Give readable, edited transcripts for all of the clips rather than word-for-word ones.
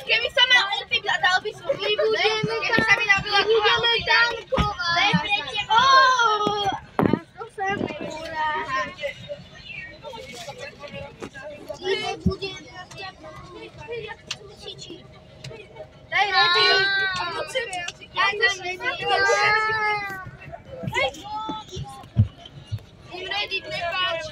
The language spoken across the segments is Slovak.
Keby sa mal upiť a dal by som keby sa mi nabila daj ready. Im ready, prepáč.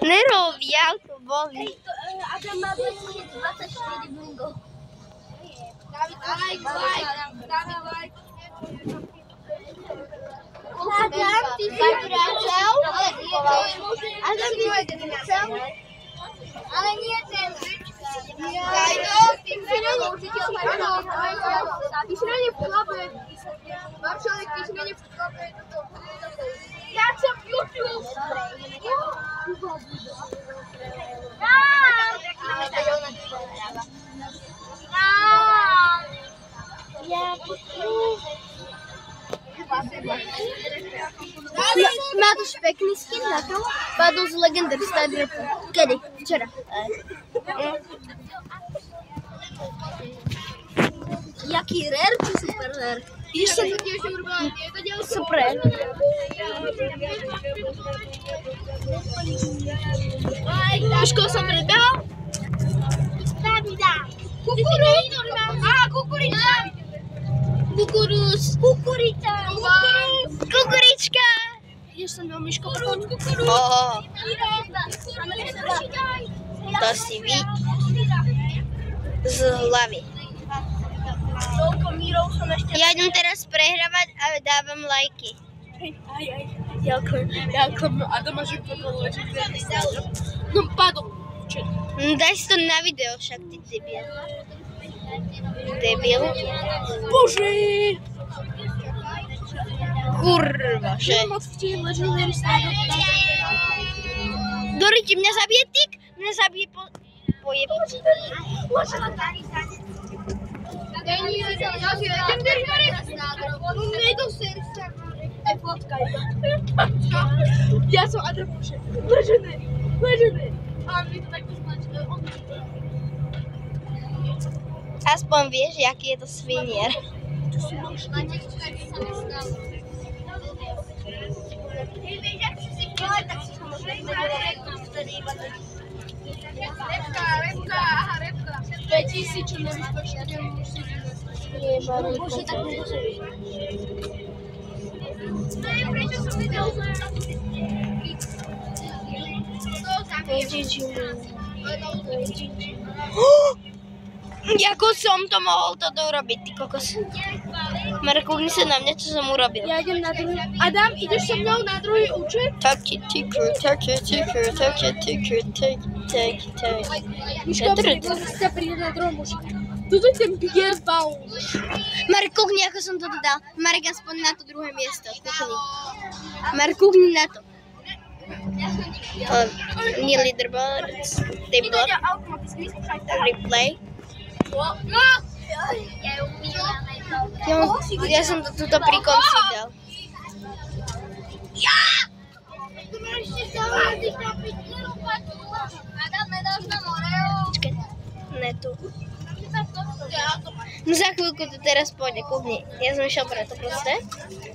Nerovia, to boli. Adam má 24 bingo. David, like. Adam, ty si vracel? Adam, ty si vracel? Ale nie ten. Ty si na ne v chlape. Maršalek, ty si na ne v chlape. Ja som YouTube. Máš pekný skin na to? Padol z Legendary Star Repu. Kedy? Včera. Jaký rare či super rare? Ešte to tiež urobila. Super. Miško, som predbehol? Davida. Kukuruz. Aha, kukurica. Kukuruz. Kukurica. Kukurička. Ideš som do Miško. To si vy z hlavy. Ja idem teraz prehrávať a dávam lajky. Ďakujem. Adama, že padol legendary. No, padol. Daj si to na video však, ty debil. Debil. Bože! Kurva, že? Dori, ti mňa zabije tyk? Mňa zabije pojeb. Ja som Adam Bože. Legendary. A my to takto značí. Aspoň vieš, aký je to svinier. Repka. 5000, čo nevíš počítať, musíš. Bože, tak môže. Prečo som videl? Ako som to mohol toto urobiť, ty kokos. Marek, kúkni sa na mňa, čo som urobil. Ja idem na druhý. Adam, ideš so mnou na druhý účet? Taký ticker. Miško, sa príde na druhom účet. Tuto je ten Pierre Baum. Marek, kúkni, ako som toto dal. Marek, aspoň na to druhé miesto. Kúkni. Marek, kúkni na to. Nie leaderboards. Table. Replay. Ja som to tuto pri konci dal. No za chvíľku to teraz pôjde, kúkni. Ja som išiel preto proste.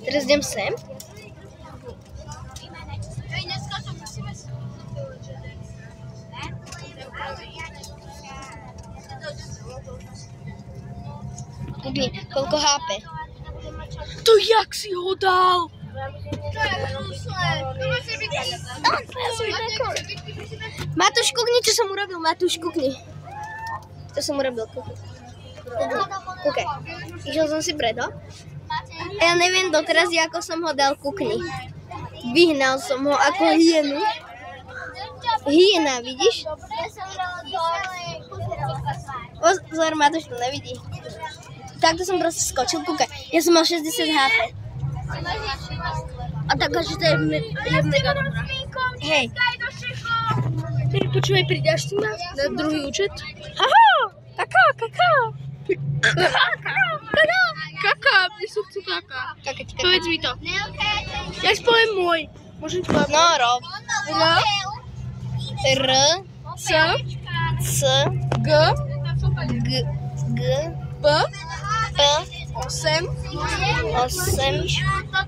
Teraz idem sem. Hej, dneska to musíme si... Kúkni, koľko hápe. To jak si ho dal? Matúš, kúkni, čo som urobil. Matúš, kúkni. Čo som urobil, kúkni. Kúkaj. Išiel som si preto. A ja neviem doteraz, ako som ho dal, kúkni. Vyhnal som ho ako hyenu. Hyena, vidíš? Pozor, Matúš to nevidí. Takto som proste skočil, kúkaj. Ja som mal 60 HP. A tak, že to je mega dobrá. Hej. Hej, počúvaj, pridáš si ma na druhý účet? Haha, kaká. Kaká, mne sú chcú kaká. Kakať. Povedz mi to. Ja si poviem môj. Môžem ti povedať? No, rob. R, C, C, G, G, P, P, 8, 8,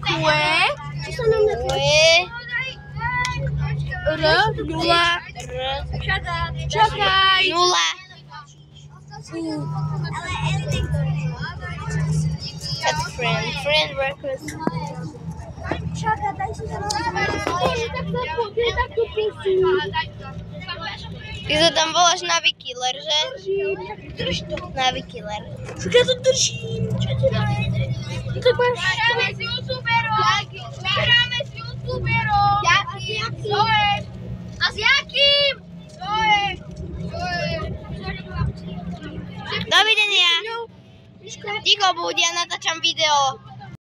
Q, R, R, 0, čakaj, 0. Add friend request. Ty to tam voláš na Wikiller, že? Drž to. Na Wikiller. Ja to držím. Čo ti dáš? Tak máš. Hráme s youtuberom! My hráme s youtuberom! Jakým? A s jakým? Dovidenia. Ticho buď, ja natáčam video.